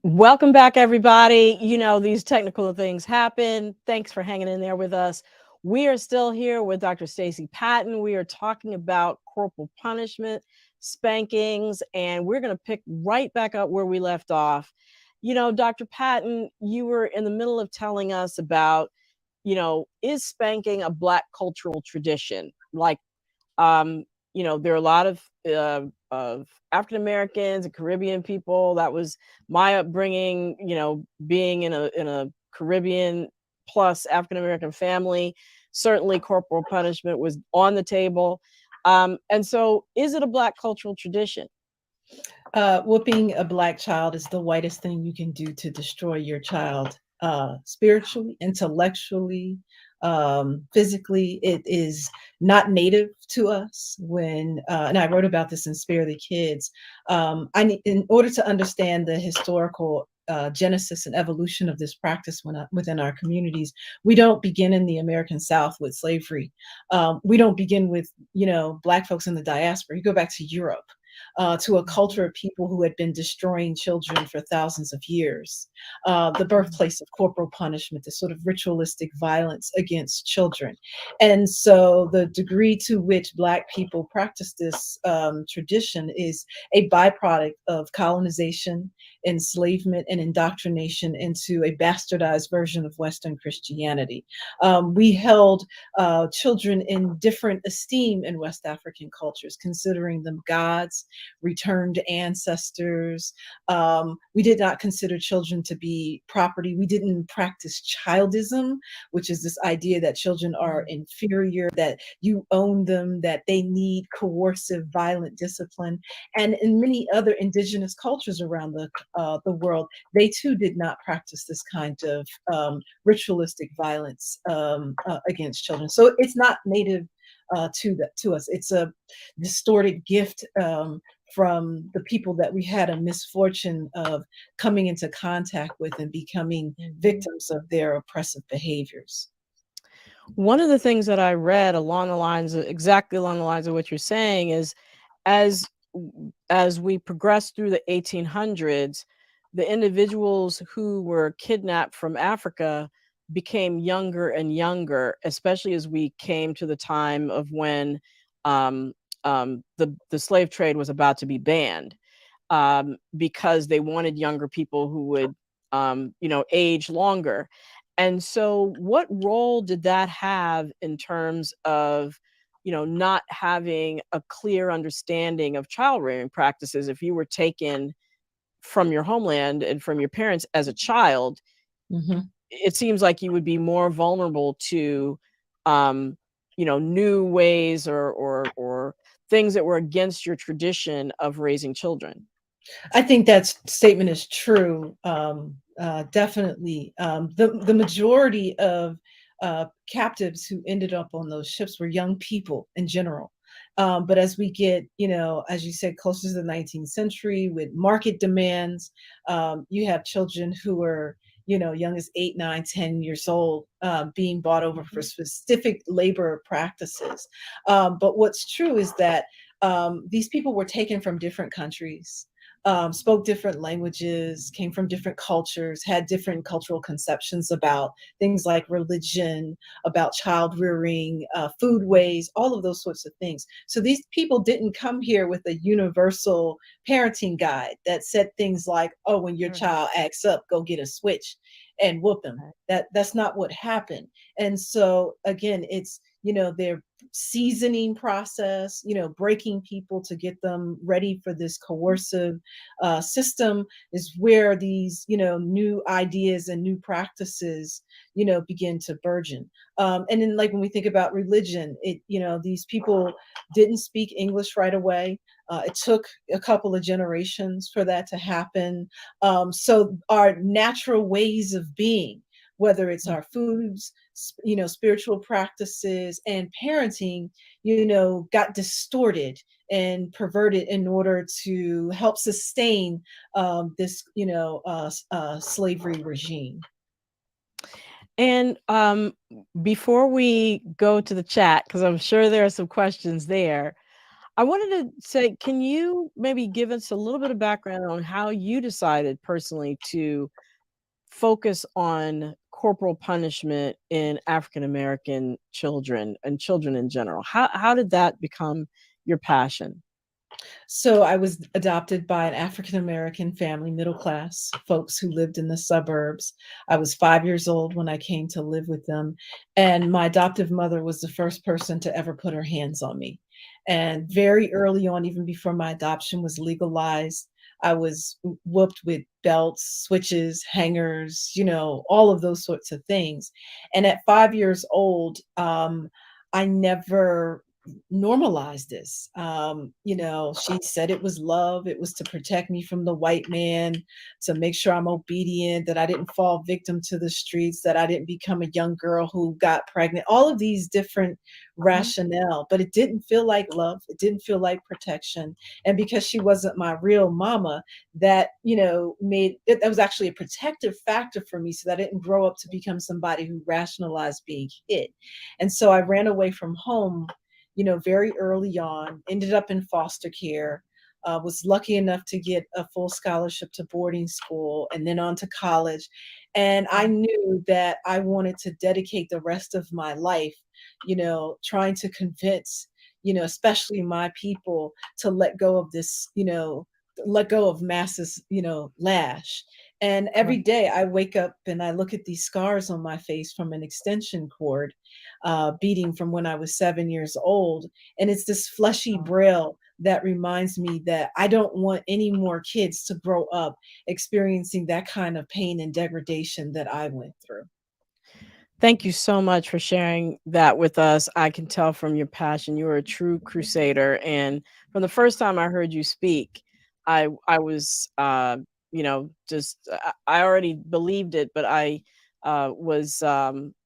Welcome back, everybody. You know, these technical things happen. Thanks for hanging in there with us. We are still here with Dr. Stacey Patton. We are talking about corporal punishment, spankings, and we're going to pick right back up where we left off. You know, Dr. Patton, you were in the middle of telling us about, is spanking a Black cultural tradition? Um, there are a lot of African Americans and Caribbean people. That was my upbringing. Being in a Caribbean plus African American family, certainly corporal punishment was on the table. And so, is it a Black cultural tradition? Whooping a Black child is the whitest thing you can do to destroy your child, spiritually, intellectually, physically. It is not native to us. And I wrote about this in Spare the Kids. In order to understand the historical genesis and evolution of this practice within our communities, we don't begin in the American South with slavery. We don't begin with Black folks in the diaspora. You go back to Europe, to a culture of people who had been destroying children for thousands of years. The birthplace of corporal punishment, the sort of ritualistic violence against children. And so the degree to which Black people practice this tradition is a byproduct of colonization, enslavement, and indoctrination into a bastardized version of Western Christianity. We held children in different esteem in West African cultures, considering them gods, returned ancestors. We did not consider children to be property. We didn't practice childism, which is this idea that children are inferior, that you own them, that they need coercive, violent discipline. And in many other indigenous cultures around the world, they too did not practice this kind of ritualistic violence against children. So it's not native to us. It's a distorted gift from the people that we had a misfortune of coming into contact with and becoming victims of their oppressive behaviors. One of the things that I read along the lines of exactly along the lines of what you're saying is as as we progress through the 1800s, the individuals who were kidnapped from Africa became younger and younger, especially as we came to the time of when the slave trade was about to be banned, because they wanted younger people who would age longer. And so, what role did that have in terms of not having a clear understanding of child rearing practices? If you were taken from your homeland and from your parents as a child, Mhm. it seems like you would be more vulnerable to, um, new ways or things that were against your tradition of raising children. I think that statement is true. Definitely, the majority of captives who ended up on those ships were young people in general. But as we get, as you said, closer to the 19th century with market demands, you have children who are, young as 8, 9, 10 years old, being bought over for specific labor practices. But what's true is that these people were taken from different countries, spoke different languages, came from different cultures, had different cultural conceptions about things like religion, about child rearing, foodways, all of those sorts of things. So these people didn't come here with a universal parenting guide that said things like, "Oh, when your Mhm. child acts up, go get a switch and whoop them." That's not what happened. And so again, it's their seasoning process, breaking people to get them ready for this coercive system is where these, new ideas and new practices, begin to burgeon. And then, like when we think about religion, these people didn't speak English right away. It took a couple of generations for that to happen. So our natural ways of being, whether it's our foods, spiritual practices, and parenting, got distorted and perverted in order to help sustain this, slavery regime. And before we go to the chat, because I'm sure there are some questions there, I wanted to say, can you maybe give us a little bit of background on how you decided personally to focus on corporal punishment in African American children and children in general? How did that become your passion? So I was adopted by an African American family, middle class folks who lived in the suburbs. I was 5 years old when I came to live with them. And my adoptive mother was the first person to ever put her hands on me. And very early on, even before my adoption was legalized, I was whooped with belts, switches, hangers, all of those sorts of things. And at 5 years old, I never normalize this. She said it was love. It was to protect me from the white man, to make sure I'm obedient, that I didn't fall victim to the streets, that I didn't become a young girl who got pregnant, all of these different Mhm. rationale, but it didn't feel like love. It didn't feel like protection. And because she wasn't my real mama, that, made it, that was actually a protective factor for me so that I didn't grow up to become somebody who rationalized being hit. And so I ran away from home, very early on, ended up in foster care, was lucky enough to get a full scholarship to boarding school and then on to college. And I Mhm. knew that I wanted to dedicate the rest of my life, trying to convince, especially my people to let go of this, let go of masses, lash. And every Right. day I wake up and I look at these scars on my face from an extension cord beating from when I was 7 years old. And it's this fleshy Oh. braille that reminds me that I don't want any more kids to grow up experiencing that kind of pain and degradation that I went through. Thank you so much for sharing that with us. I can tell from your passion, you are a true crusader. And from the first time I heard you speak, I was, just I already believed it, but I was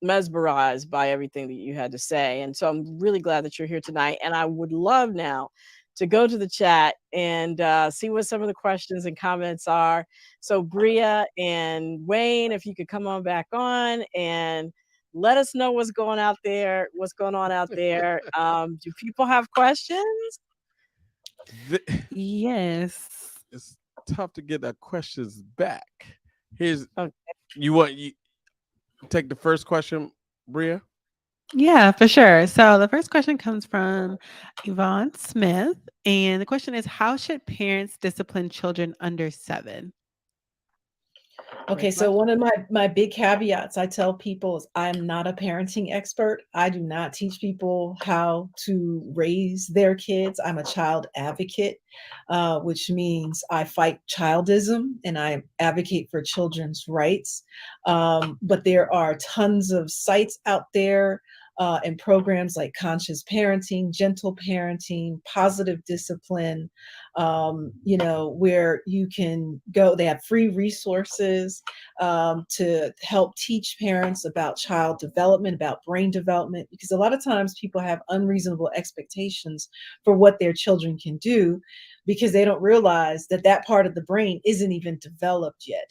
mesmerized by everything that you had to say. And so I'm really glad that you're here tonight. And I would love now to go to the chat and see what some of the questions and comments are. So Bria and Wayne, if you could come on back on and let us know what's going on out there. Do people have questions? Th- Yes. it's tough to get our questions back. Here's Oh, you take the first question, Bria. Yeah, for sure. So the first question comes from Yvonne Smith. And the question is, how should parents discipline children under 7? Okay, great so question. one of my big caveats I tell people is I'm not a parenting expert. I do not teach people how to raise their kids. I'm a child advocate, which means I fight childism and I advocate for children's rights. But there are tons of sites out there and programs like conscious parenting, gentle parenting, positive discipline, where you can go. They have free resources to help teach parents about child development, about brain development, because a lot of times people have unreasonable expectations for what their children can do because they don't realize that that part of the brain isn't even developed yet.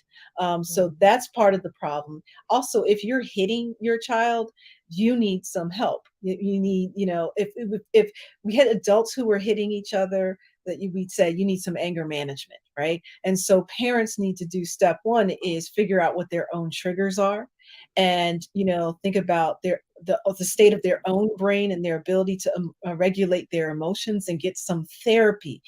So Mhm. that's part of the problem. Also, if you're hitting your child, you need some help. You need, if we had adults who were hitting each other, we'd say you need some anger management, right? And so parents need to do step one is figure out what their own triggers are, and think about the state of their own brain and their ability to regulate their emotions and get some therapy,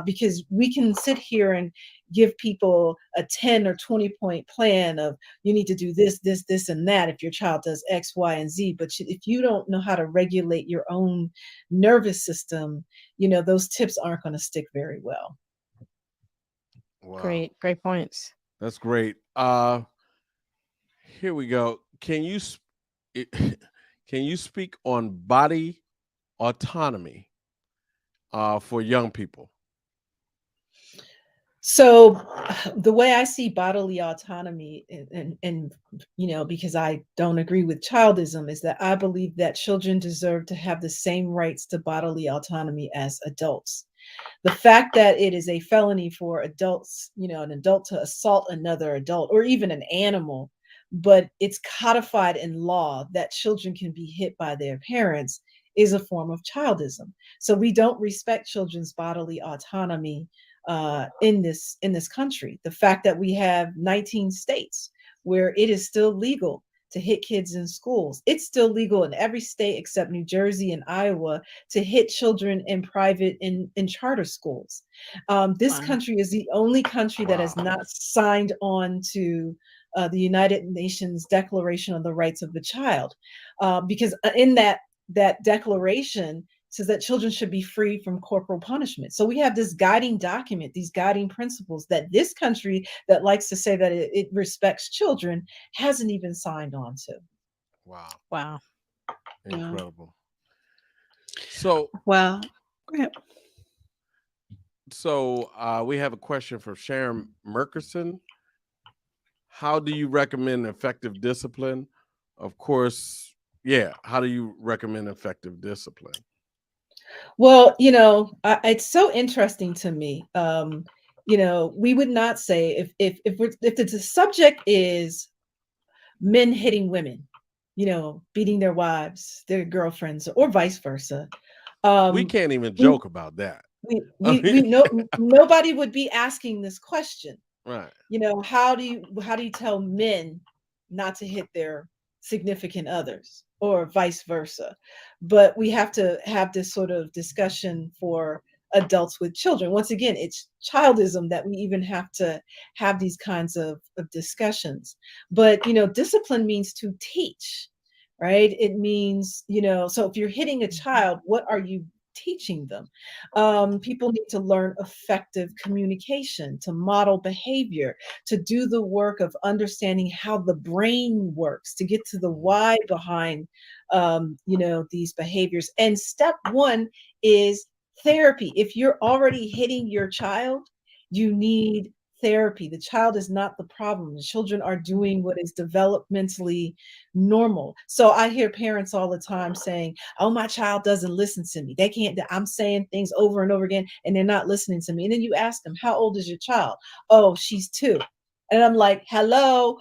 because we can sit here and give people a 10 or 20 point plan of you need to do this, this, and that if your child does X, Y, and Z. But if you don't know how to regulate your own nervous system, those tips aren't going to stick very well. Wow, Great points. that's great. Here we go. Can you speak on body autonomy for young people? So the way I see bodily autonomy, and because I don't agree with childism, is that I believe that children deserve to have the same rights to bodily autonomy as adults. The fact that it is a felony for adults, an adult to assault another adult or even an animal, but it's codified in law that children can be hit by their parents is a form of childism. So we don't respect children's bodily autonomy in this country. The fact that we have 19 states where it is still legal to hit kids in schools. It's still legal in every state except New Jersey and Iowa to hit children in private in charter schools. This Wow. country is the only country that has Wow. not signed on to the United Nations Declaration on the Rights of the Child, because in that declaration says that children should be free from corporal punishment. So we have this guiding document, these guiding principles that this country that likes to say that it respects children hasn't even signed on to. Wow. Wow. Incredible. So Well, go ahead. we have a question from Sharon Merkerson. How do you recommend effective discipline? Of course, yeah. How do you recommend effective discipline? Well, it's so interesting to me. We would not say if the subject is men hitting women, beating their wives, their girlfriends, or vice versa. We Um, can't even we joke about that. we know nobody would be asking this question. Right. How do you tell men not to hit their significant others or vice versa? But we have to have this sort of discussion for adults with children. Once again, it's childism that we even have to have these kinds of discussions. But discipline means to teach, right? It means, so if you're hitting a child, what are you teaching them? People need to learn effective communication, to model behavior, to do the work of understanding how the brain works, to get to the why behind, these behaviors. And step one is therapy. If you're already hitting your child, you need therapy. The child is not the problem. The children are doing what is developmentally normal. So I hear parents all the time saying, "Oh, my child doesn't listen to me. They can't, I'm saying things over and over again and they're not listening to me." And then you ask them, "How old is your child?" "Oh, she's 2." And I'm like, hello,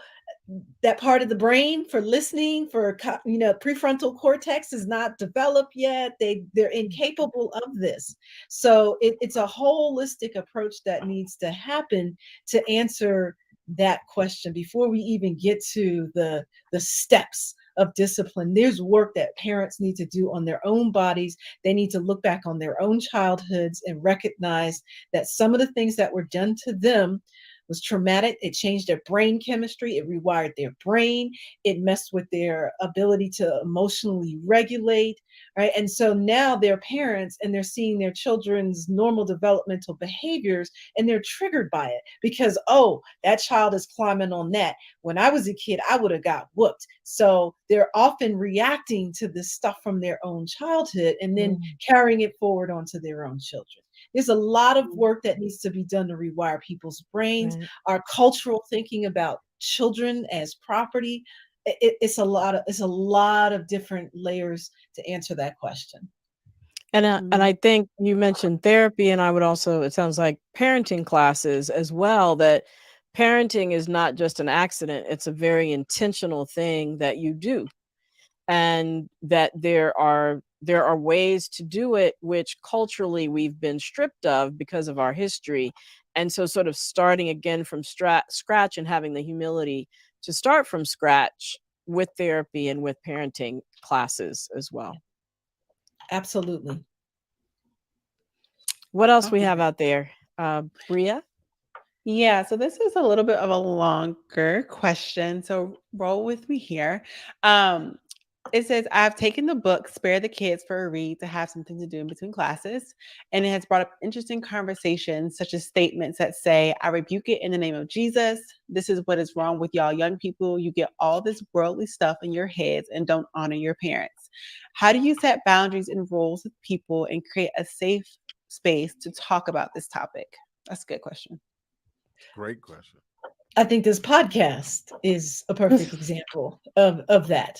that part of the brain for listening, for prefrontal cortex is not developed yet. They're incapable of this. So it's a holistic approach that needs to happen to answer that question before we even get to the steps of discipline. There's work that parents need to do on their own bodies. They need to look back on their own childhoods and recognize that some of the things that were done to them was traumatic. It changed their brain chemistry. It rewired their brain. It messed with their ability to emotionally regulate, right? And so now they're parents and they're seeing their children's normal developmental behaviors and they're triggered by it because, oh, that child is climbing on that. When I was a kid, I would have got whooped. So they're often reacting to this stuff from their own childhood and then carrying it forward onto their own children. There's a lot of work that needs to be done to rewire people's brains. Right. Our cultural thinking about children as property. It's a lot of different layers to answer that question. And I think you mentioned therapy, and I would also, it sounds like parenting classes as well, that parenting is not just an accident, it's a very intentional thing that you do. And that there are ways to do it which culturally we've been stripped of because of our history. And so sort of starting again from scratch and having the humility to start from scratch with therapy and with parenting classes as well. Absolutely. What else we have out there? Bria? Yeah, so this is a little bit of a longer question. So roll with me here. It says, I've taken the book Spare the Kids for a read to have something to do in between classes. And it has brought up interesting conversations, such as statements that say, I rebuke it in the name of Jesus. This is what is wrong with y'all young people. You get all this worldly stuff in your heads and don't honor your parents. How do you set boundaries and rules with people and create a safe space to talk about this topic? That's a good question. Great question. I think this podcast is a perfect example of that,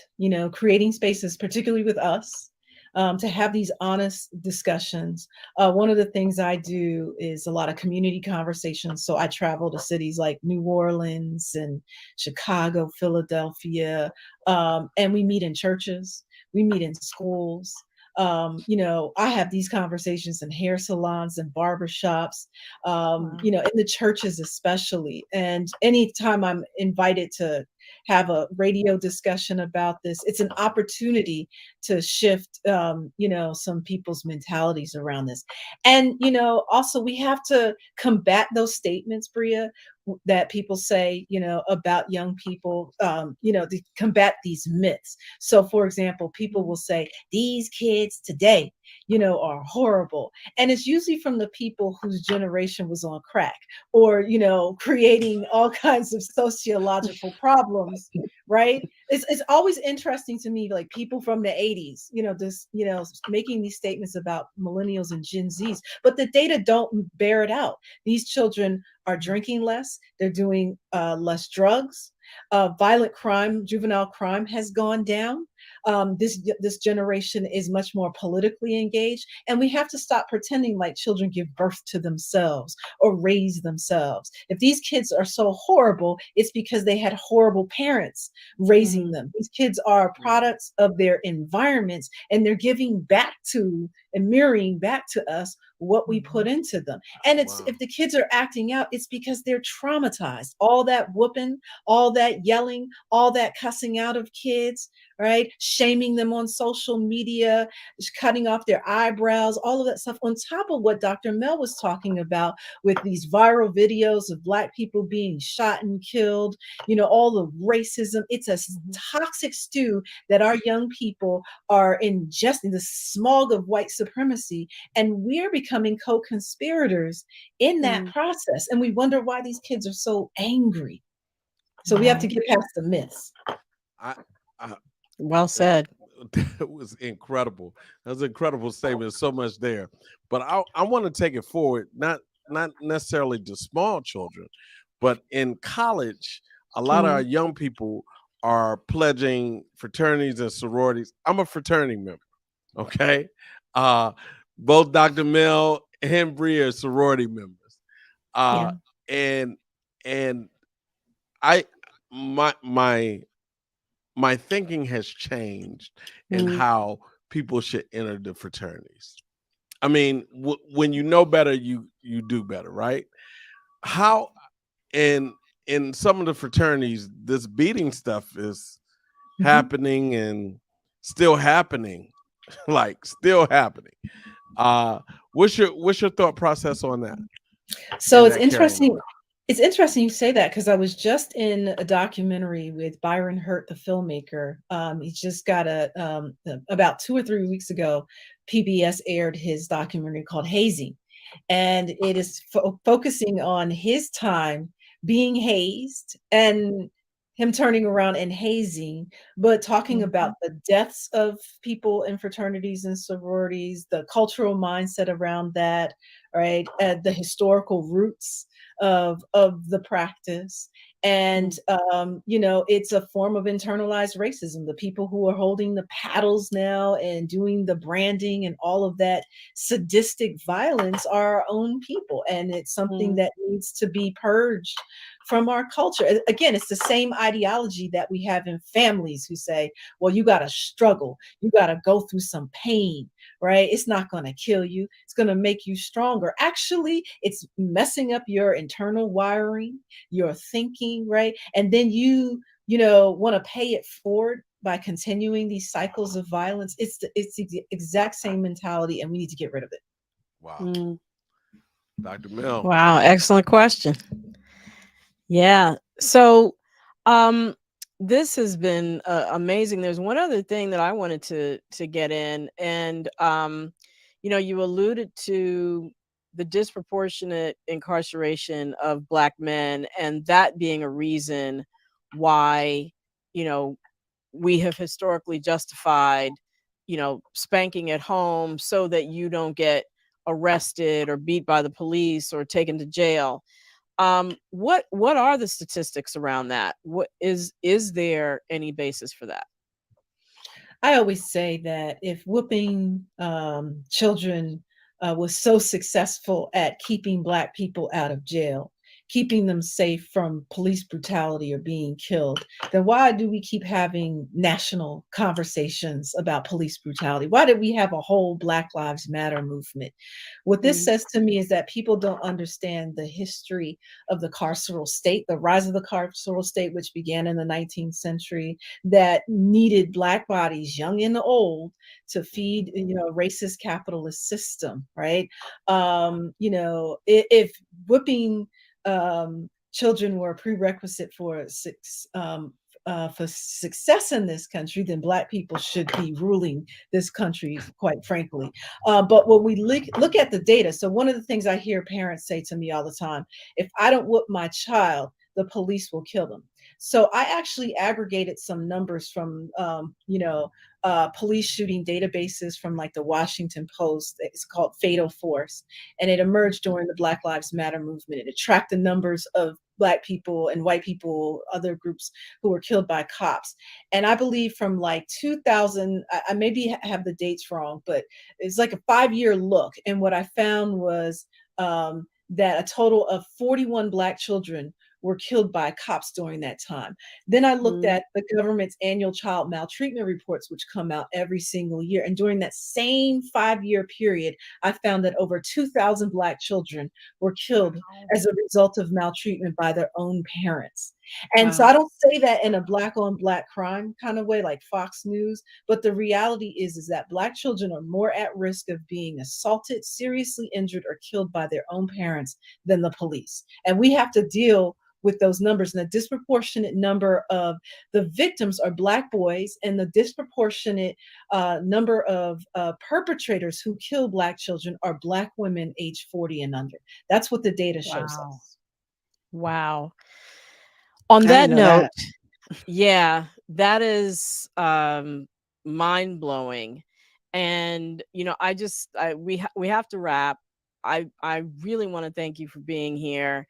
creating spaces, particularly with us, to have these honest discussions. One of the things I do is a lot of community conversations. So I travel to cities like New Orleans and Chicago, Philadelphia, and we meet in churches, we meet in schools. I have these conversations in hair salons and barber shops, Wow. in the churches especially. And anytime I'm invited to have a radio discussion about this, it's an opportunity to shift, some people's mentalities around this. And, also we have to combat those statements, Bria, that people say, about young people, to combat these myths. So, for example, people will say, these kids today, are horrible. And it's usually from the people whose generation was on crack or, creating all kinds of sociological problems, right? It's always interesting to me, like people from the 80s, making these statements about millennials and Gen Zs, but the data don't bear it out. These children are drinking less, they're doing less drugs. Violent crime, juvenile crime has gone down. This generation is much more politically engaged, and we have to stop pretending like children give birth to themselves or raise themselves. If these kids are so horrible, it's because they had horrible parents raising them. These kids are products of their environments, and they're giving back to and mirroring back to us what we put into them. And it's Wow. if the kids are acting out, it's because they're traumatized. All that whooping, all that yelling, all that cussing out of kids, right? Shaming them on social media, cutting off their eyebrows, all of that stuff, on top of what Dr. Mel was talking about with these viral videos of Black people being shot and killed, all the racism. It's a toxic stew that our young people are ingesting, the smog of white supremacy, and we're becoming co-conspirators in that process. And we wonder why these kids are so angry. So we have to get past the myths. I, I Well said. that was incredible. That was an incredible statement. So much there, but I want to take it forward, not necessarily to small children, but in college, a lot of our young people are pledging fraternities and sororities. I'm a fraternity member. Okay, uh, both Dr. Mel and Bree are sorority members, Yeah. and and I my thinking has changed in how people should enter the fraternities. I mean, when you know better, you do better, right? How in some of the fraternities, this beating stuff is happening and still happening, like still happening. What's your thought process on that? So And it's that carrying interesting. on. It's interesting you say that because I was just in a documentary with Byron Hurt, the filmmaker. He just got about 2 or 3 weeks ago, PBS aired his documentary called Hazing, and it is focusing on his time being hazed and him turning around and hazing, but talking about the deaths of people in fraternities and sororities, the cultural mindset around that, right? The historical roots of the practice. And it's a form of internalized racism. The people who are holding the paddles now and doing the branding and all of that sadistic violence are our own people, and it's something that needs to be purged from our culture. Again, it's the same ideology that we have in families who say, well, you got to struggle, you got to go through some pain, right? It's not going to kill you, it's going to make you stronger. Actually, it's messing up your internal wiring, your thinking, right? And then you want to pay it forward by continuing these cycles of violence. It's the exact same mentality, and we need to get rid of it. Wow, Dr. Mel. Wow, excellent question. Yeah. So, um, this has been amazing. There's one other thing that I wanted to get in, and you alluded to the disproportionate incarceration of Black men, and that being a reason why you know we have historically justified spanking at home so that you don't get arrested or beat by the police or taken to jail. What are the statistics around that? What is there any basis for that? I always say that if whooping children was so successful at keeping Black people out of jail, keeping them safe from police brutality or being killed, then why do we keep having national conversations about police brutality? Why did we have a whole Black Lives Matter movement? What this says to me is that people don't understand the history of the carceral state, the rise of the carceral state, which began in the 19th century, that needed Black bodies, young and old, to feed, a racist capitalist system, right? If whipping children were a prerequisite for success in this country, then Black people should be ruling this country, quite frankly. But when we look at the data, so one of the things I hear parents say to me all the time, if I don't whoop my child, the police will kill them. So I actually aggregated some numbers from, police shooting databases from like the Washington Post. It's called Fatal Force. And it emerged during the Black Lives Matter movement. It tracked the numbers of Black people and white people, other groups who were killed by cops. And I believe from like 2000, I maybe have the dates wrong, but it's like a 5-year look. And what I found was that a total of 41 Black children were killed by cops during that time. Then I looked at the government's annual child maltreatment reports, which come out every single year. And during that same 5-year period, I found that over 2,000 Black children were killed as a result of maltreatment by their own parents. And so I don't say that in a Black on Black crime kind of way, like Fox News, but the reality is that Black children are more at risk of being assaulted, seriously injured, or killed by their own parents than the police. And we have to deal with those numbers, and a disproportionate number of the victims are Black boys, and the disproportionate number of perpetrators who kill Black children are Black women aged 40 and under. That's what the data shows us. Wow. On that note, yeah, that is mind-blowing. And we have to wrap. I really want to thank you for being here.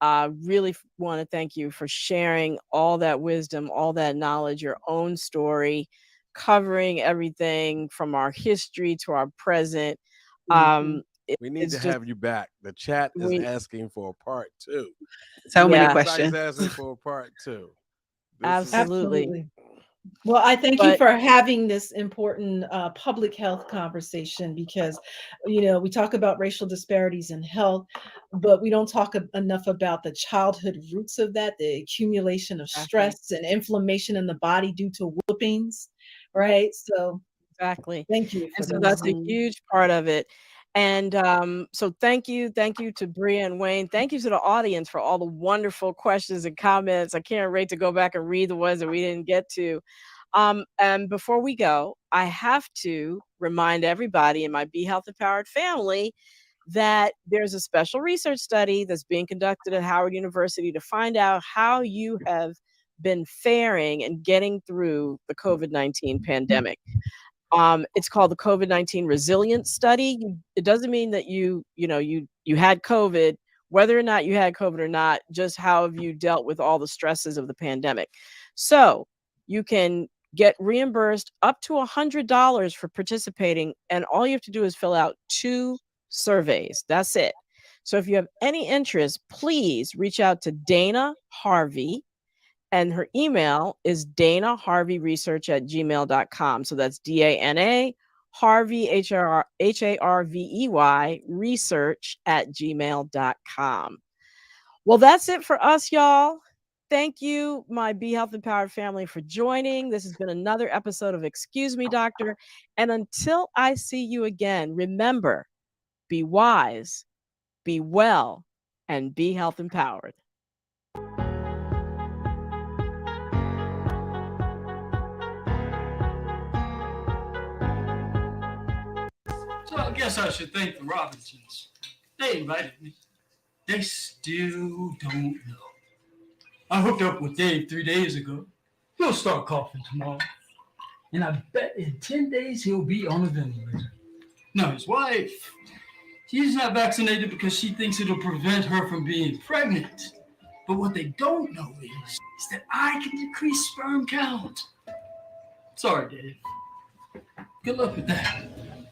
Really want to thank you for sharing all that wisdom, all that knowledge, your own story, covering everything from our history to our present. We need to have you back. The chat is asking for a part 2. So many questions. Everybody's asking for a part 2. Absolutely. Well, I thank you for having this important public health conversation, because, we talk about racial disparities in health, but we don't talk enough about the childhood roots of that, the accumulation of stress and inflammation in the body due to whoopings, right? So exactly. Thank you. And so that's a huge part of it. And so thank you to Bria and Wayne. Thank you to the audience for all the wonderful questions and comments. I can't wait to go back and read the ones that we didn't get to. And before we go, I have to remind everybody in my Be Health Empowered family that there's a special research study that's being conducted at Howard University to find out how you have been faring and getting through the COVID-19 pandemic. It's called the COVID-19 Resilience Study. It doesn't mean that you had COVID, whether or not you had COVID or not, just how have you dealt with all the stresses of the pandemic. So you can get reimbursed up to $100 for participating, and all you have to do is fill out 2 surveys. That's it. So if you have any interest, please reach out to Dana Harvey. And her email is danaharveyresearch@gmail.com. So that's DANA Harvey, HARVEY, research@gmail.com. Well, that's it for us, y'all. Thank you, my Be Health Empowered family, for joining. This has been another episode of Excuse Me, Doctor. And until I see you again, remember, be wise, be well, and be health empowered. So I guess I should thank the Robinsons. They invited me. They still don't know. I hooked up with Dave 3 days ago. He'll start coughing tomorrow. And I bet in 10 days he'll be on a ventilator. Now his wife, she's not vaccinated because she thinks it'll prevent her from being pregnant. But what they don't know is that I can decrease sperm count. Sorry, Dave. Good luck with that.